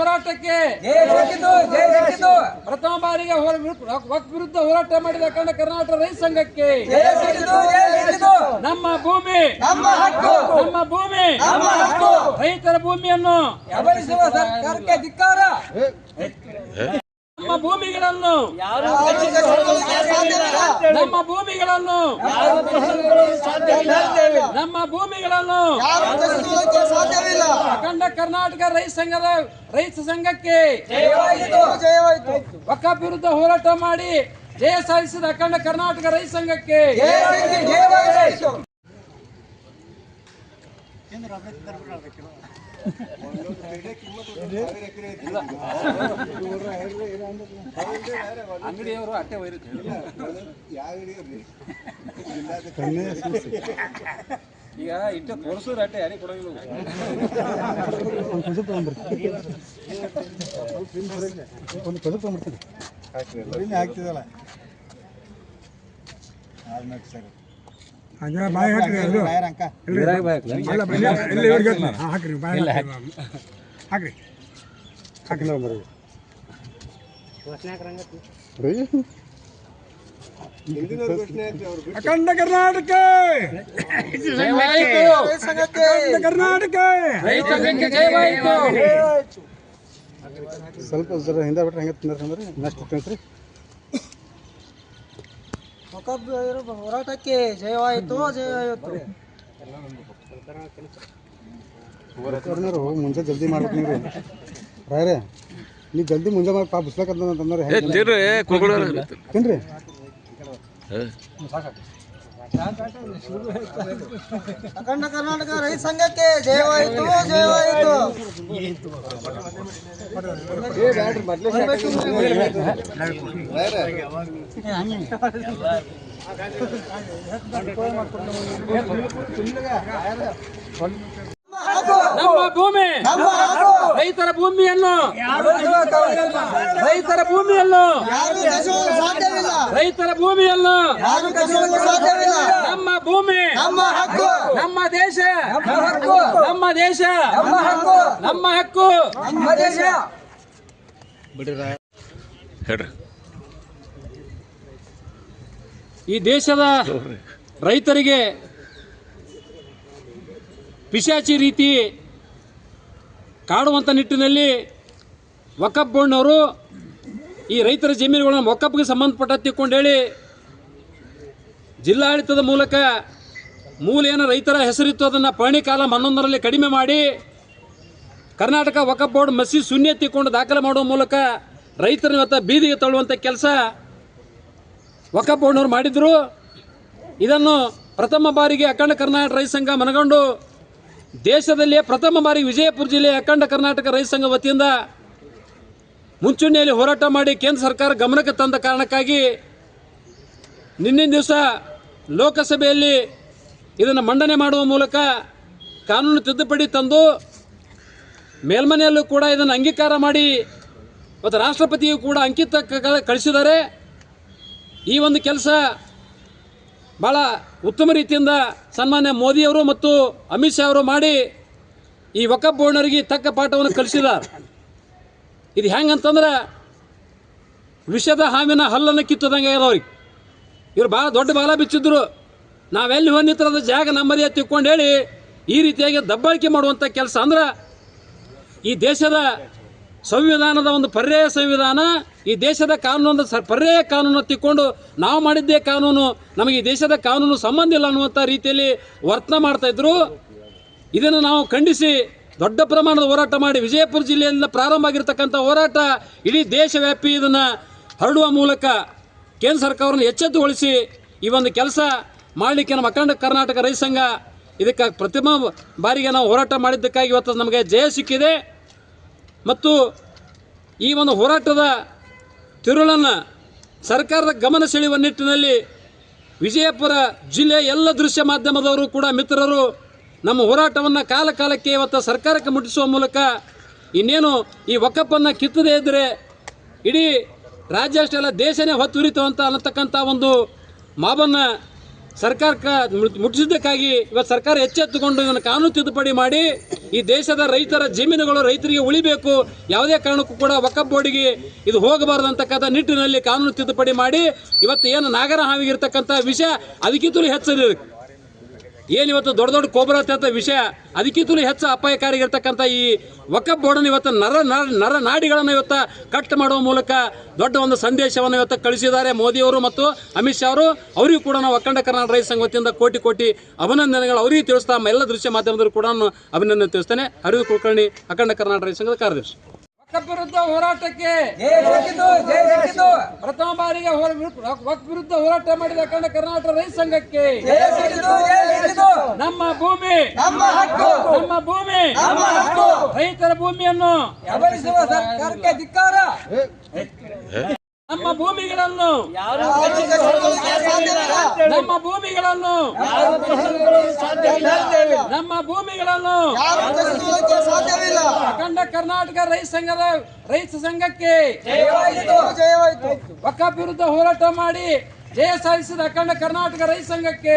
ಹೋರಾಟಕ್ಕೆ ಪ್ರಥಮ ಬಾರಿಗೆ ವಕ್ಫ್ ವಿರುದ್ಧ ಹೋರಾಟ ಮಾಡಿದ ಅಖಂಡ ಕರ್ನಾಟಕ ರೈತ ಸಂಘಕ್ಕೆ ನಮ್ಮ ಭೂಮಿ ನಮ್ಮ ಭೂಮಿ ರೈತರ ಭೂಮಿಯನ್ನು ಸರ್ಕಾರಕ್ಕೆ ಧಿಕ್ಕಾರ. ನಮ್ಮ ಭೂಮಿಗಳನ್ನು ನಮ್ಮ ಭೂಮಿಗಳನ್ನು ನಮ್ಮ ಭೂಮಿಗಳನ್ನು ಅಖಂಡ ಕರ್ನಾಟಕ ರೈತ ಸಂಘಕ್ಕೆ ವಕ್ಫ್ ವಿರುದ್ಧ ಹೋರಾಟ ಮಾಡಿ ಜಯ ಸಾಧಿಸಿದ ಅಖಂಡ ಕರ್ನಾಟಕ ರೈತ ಸಂಘಕ್ಕೆ ಅಂಗಡಿಯವರು ಅಟ್ಟೆ ಈಗ ಇಟ್ಟು ತೋರಿಸೋರು ಅಟ್ಟೆ ಯಾರಿಗೆ ಕೊಡೋದಿಲ್ಲ. ಆಗ್ತಿದಲ್ಲ ಬಾಯ್ ಹಾಕ್ರಿ ಹಾಕ್ರಿ ಹಾಕಿಲ್ಲ ಅಖಂಡ ಕರ್ನಾಟಕ ಕರ್ನಾಟಕ ಸ್ವಲ್ಪ ಹಿಂದೆ ಬಿಟ್ರೆ ಹೆಂಗೆ ತಿಂದ್ರಿ ನೆಕ್ಸ್ಟ್ ತಿಂತ್ರಿ. ಹೋರಾಟಕ್ಕೆ ಜಯವಾಯಿತು ಜಯವಾಯಿತು. ಮುಂಚೆ ಜಲ್ದಿ ಮಾಡ್ಬೇಕು ನೀವು ರಾಯರೇ, ನೀವು ಜಲ್ದಿ ಮುಂಜೆ ಮಾಡಿ ಪಾಪ ಬಿಸ್ಲಾಕಂತಂದ್ರೆ ತಿನ್ರಿ. ಅಖಂಡ ಕರ್ನಾಟಕ ರೈತ ಸಂಘಕ್ಕೆ ಜಯವಾಯಿತು ಜಯವಾಯಿತು. ನಮ್ಮ ಭೂಮಿ ರೈತರ ಭೂಮಿಯನ್ನು ರೈತರ ಭೂಮಿಯನ್ನು ರೈತರ ಭೂಮಿಯನ್ನು ನಮ್ಮ ಭೂಮಿ ನಮ್ಮ ದೇಶ ನಮ್ಮ ದೇಶ ನಮ್ಮ ಹಕ್ಕು ನಮ್ಮ ದೇಶ. ಈ ದೇಶದ ರೈತರಿಗೆ ಪಿಶಾಚಿ ರೀತಿ ಕಾಡುವಂಥ ನಿಟ್ಟಿನಲ್ಲಿ ವಕಫ್ ಬೋರ್ಡ್ನವರು ಈ ರೈತರ ಜಮೀನುಗಳನ್ನು ವಕಫ್ಗೆ ಸಂಬಂಧಪಟ್ಟ ತಿಳ್ಕೊಂಡೇಳಿ ಜಿಲ್ಲಾಡಳಿತದ ಮೂಲಕ ಮೂಲ ಏನು ರೈತರ ಹೆಸರಿತ್ತು ಅದನ್ನು ಪಹಣಿ ಕಾಲಂ 11ರಲ್ಲಿ ಕಡಿಮೆ ಮಾಡಿ ಕರ್ನಾಟಕ ವಕಫ್ ಬೋರ್ಡ್ ಮಸೀದ್ ಶೂನ್ಯ ತಿಳ್ಕೊಂಡು ದಾಖಲೆ ಮಾಡುವ ಮೂಲಕ ರೈತರನ್ನ ಇವತ್ತು ಬೀದಿಗೆ ತಳ್ಳುವಂಥ ಕೆಲಸ ವಕಫ್ ಬೋರ್ಡ್ನವರು ಮಾಡಿದರು. ಇದನ್ನು ಪ್ರಥಮ ಬಾರಿಗೆ ಅಖಂಡ ಕರ್ನಾಟಕ ರೈತ ಸಂಘ ಮನಗಂಡು ದೇಶದಲ್ಲಿಯೇ ಪ್ರಥಮ ಬಾರಿಗೆ ವಿಜಯಪುರ ಜಿಲ್ಲೆಯ ಅಖಂಡ ಕರ್ನಾಟಕ ರೈತ ಸಂಘ ವತಿಯಿಂದ ಮುಂಚೂಣಿಯಲ್ಲಿ ಹೋರಾಟ ಮಾಡಿ ಕೇಂದ್ರ ಸರ್ಕಾರ ಗಮನಕ್ಕೆ ತಂದ ಕಾರಣಕ್ಕಾಗಿ ನಿನ್ನೆ ದಿವಸ ಲೋಕಸಭೆಯಲ್ಲಿ ಇದನ್ನು ಮಂಡನೆ ಮಾಡುವ ಮೂಲಕ ಕಾನೂನು ತಿದ್ದುಪಡಿ ತಂದು ಮೇಲ್ಮನೆಯಲ್ಲೂ ಕೂಡ ಇದನ್ನು ಅಂಗೀಕಾರ ಮಾಡಿ ಮತ್ತು ರಾಷ್ಟ್ರಪತಿಯು ಕೂಡ ಅಂಕಿತ ಕಳಿಸಿದ್ದಾರೆ. ಈ ಒಂದು ಕೆಲಸ ಭಾಳ ಉತ್ತಮ ರೀತಿಯಿಂದ ಸನ್ಮಾನ್ಯ ಮೋದಿಯವರು ಮತ್ತು ಅಮಿತ್ ಶಾ ಅವರು ಮಾಡಿ ಈ ವಕಫ್ ಬೋರ್ಡ್ನವರಿಗೆ ತಕ್ಕ ಪಾಠವನ್ನು ಕಲಿಸಿದ್ದಾರೆ. ಇದು ಹೆಂಗಂತಂದ್ರೆ ವಿಷದ ಹಾವಿನ ಹಲ್ಲನ್ನು ಕಿತ್ತದಂಗೆ ಅವ್ರಿಗೆ ಇವರು ಭಾಳ ದೊಡ್ಡ ಬಾಲ ಬಿಚ್ಚಿದ್ರು. ನಾವೆಲ್ಲಿ ಹೊಂದಿತ್ರದ ಜಾಗ ನಮ್ಮದೇ ತಿಳ್ಕೊಂಡು ಹೇಳಿ ಈ ರೀತಿಯಾಗಿ ದಬ್ಬಾಳಿಕೆ ಮಾಡುವಂಥ ಕೆಲಸ ಅಂದ್ರೆ ಈ ದೇಶದ ಸಂವಿಧಾನದ ಒಂದು ಪರ್ಯಾಯ ಸಂವಿಧಾನ, ಈ ದೇಶದ ಕಾನೂನು ಪರ್ಯಾಯ ಕಾನೂನು ತಿಳ್ಕೊಂಡು ನಾವು ಮಾಡಿದ್ದೇ ಕಾನೂನು, ನಮಗೆ ಈ ದೇಶದ ಕಾನೂನು ಸಂಬಂಧ ಇಲ್ಲ ಅನ್ನುವಂಥ ರೀತಿಯಲ್ಲಿ ವರ್ತನೆ ಮಾಡ್ತಾಯಿದ್ರು. ಇದನ್ನು ನಾವು ಖಂಡಿಸಿ ದೊಡ್ಡ ಪ್ರಮಾಣದ ಹೋರಾಟ ಮಾಡಿ ವಿಜಯಪುರ ಜಿಲ್ಲೆಯಿಂದ ಪ್ರಾರಂಭ ಆಗಿರ್ತಕ್ಕಂಥ ಹೋರಾಟ ಇಡೀ ದೇಶವ್ಯಾಪಿ ಇದನ್ನು ಹರಡುವ ಮೂಲಕ ಕೇಂದ್ರ ಸರ್ಕಾರವನ್ನು ಎಚ್ಚೆತ್ತುಗೊಳಿಸಿ ಈ ಒಂದು ಕೆಲಸ ಮಾಡಲಿಕ್ಕೆ ನಮ್ಮ ಅಖಂಡ ಕರ್ನಾಟಕ ರೈತ ಸಂಘ ಇದಕ್ಕೆ ಪ್ರಥಮ ಬಾರಿಗೆ ನಾವು ಹೋರಾಟ ಮಾಡಿದ್ದಕ್ಕಾಗಿ ಇವತ್ತು ನಮಗೆ ಜಯ ಸಿಕ್ಕಿದೆ. ಮತ್ತು ಈ ಒಂದು ಹೋರಾಟದ ತಿರುಳನ್ನು ಸರ್ಕಾರದ ಗಮನ ಸೆಳೆಯುವ ನಿಟ್ಟಿನಲ್ಲಿ ವಿಜಯಪುರ ಜಿಲ್ಲೆಯ ಎಲ್ಲ ದೃಶ್ಯ ಮಾಧ್ಯಮದವರು ಕೂಡ ಮಿತ್ರರು ನಮ್ಮ ಹೋರಾಟವನ್ನು ಕಾಲಕ್ಕೆ ಇವತ್ತು ಸರ್ಕಾರಕ್ಕೆ ಮುಟ್ಟಿಸುವ ಮೂಲಕ ಇನ್ನೇನು ಈ ವಕಫನ್ನು ಕಿತ್ತದೇ ಇದ್ದರೆ ಇಡೀ ರಾಜ್ಯ ಅಷ್ಟೇ ಅಲ್ಲ ದೇಶನೇ ಹೊತ್ತುರಿತು ಅಂತ ಅನ್ನತಕ್ಕಂಥ ಒಂದು ಮಾಬನ್ನು ಸರ್ಕಾರಕ್ಕೆ ಮುಟ್ಟಿಸಿದ್ದಕ್ಕಾಗಿ ಇವತ್ತು ಸರ್ಕಾರ ಎಚ್ಚೆತ್ತುಕೊಂಡು ಇದನ್ನು ಕಾನೂನು ತಿದ್ದುಪಡಿ ಮಾಡಿ ಈ ದೇಶದ ರೈತರ ಜಮೀನುಗಳು ರೈತರಿಗೆ ಉಳಿಬೇಕು, ಯಾವುದೇ ಕಾರಣಕ್ಕೂ ಕೂಡ ವಕಫ್ ಬೋರ್ಡಿಗೆ ಇದು ಹೋಗಬಾರದು ಅಂತಕ್ಕಂಥ ನಿಟ್ಟಿನಲ್ಲಿ ಕಾನೂನು ತಿದ್ದುಪಡಿ ಮಾಡಿ ಇವತ್ತು ಏನು ನಾಗರ ಹಾವಿಗಿರ್ತಕ್ಕಂಥ ವಿಷಯ ಅದಕ್ಕಿಂತಲೂ ಹೆಚ್ಚಿದೆ. ಏನಿವತ್ತು ದೊಡ್ಡ ದೊಡ್ಡ ಕೋಬ್ರಾ ಅಂತ ವಿಷಯ ಅದಕ್ಕಿಂತಲೂ ಹೆಚ್ಚು ಅಪಾಯಕಾರಿಗಿರ್ತಕ್ಕಂಥ ಈ ವಕಫ್ ಬೋರ್ಡನ್ನು ಇವತ್ತು ನರ ನಾಡಿಗಳನ್ನು ಇವತ್ತು ಕಟ್ ಮಾಡುವ ಮೂಲಕ ದೊಡ್ಡ ಒಂದು ಸಂದೇಶವನ್ನು ಇವತ್ತು ಕಳಿಸಿದ್ದಾರೆ ಮೋದಿಯವರು ಮತ್ತು ಅಮಿತ್ ಶಾ ಅವರು. ಅವರಿಗೂ ಕೂಡ ನಾವು ಅಖಂಡ ಕರ್ನಾಟಕ ರೈತ ಸಂಘ ವತಿಯಿಂದ ಕೋಟಿ ಕೋಟಿ ಅಭಿನಂದನೆಗಳು ಅವರಿಗೆ ತಿಳಿಸ್ತಾ ಎಲ್ಲ ದೃಶ್ಯ ಮಾಧ್ಯಮದಲ್ಲೂ ಕೂಡ ಅಭಿನಂದನೆ ತಿಳಿಸ್ತೇನೆ. ಅರವಿಂದ್ ಕುಲಕರ್ಣಿ, ಅಖಂಡ ಕರ್ನಾಟಕ ರೈತ ಸಂಘದ ಕಾರ್ಯದರ್ಶಿ. ವಕ್ಫ್ ವಿರುದ್ಧ ಹೋರಾಟಕ್ಕೆ ಪ್ರಥಮ ಬಾರಿಗೆ ವಕ್ಫ್ ವಿರುದ್ಧ ಹೋರಾಟ ಮಾಡಿದ ಅಖಂಡ ಕರ್ನಾಟಕ ರೈತ ಸಂಘಕ್ಕೆ ನಮ್ಮ ಭೂಮಿ ನಮ್ಮ ಭೂಮಿ ರೈತರ ಭೂಮಿಯನ್ನು ಸರ್ಕಾರಕ್ಕೆ ಧಿಕ್ಕಾರ. ನಮ್ಮ ಭೂಮಿಗಳನ್ನು ನಮ್ಮ ಭೂಮಿಗಳನ್ನು ನಮ್ಮ ಭೂಮಿಗಳನ್ನು ಅಖಂಡ ಕರ್ನಾಟಕ ರೈತ ಸಂಘಕ್ಕೆ ವಕಫ್ ವಿರುದ್ಧ ಹೋರಾಟ ಮಾಡಿ ಜಯ ಸಾಧಿಸಿದ ಅಖಂಡ ಕರ್ನಾಟಕ ರೈತ ಸಂಘಕ್ಕೆ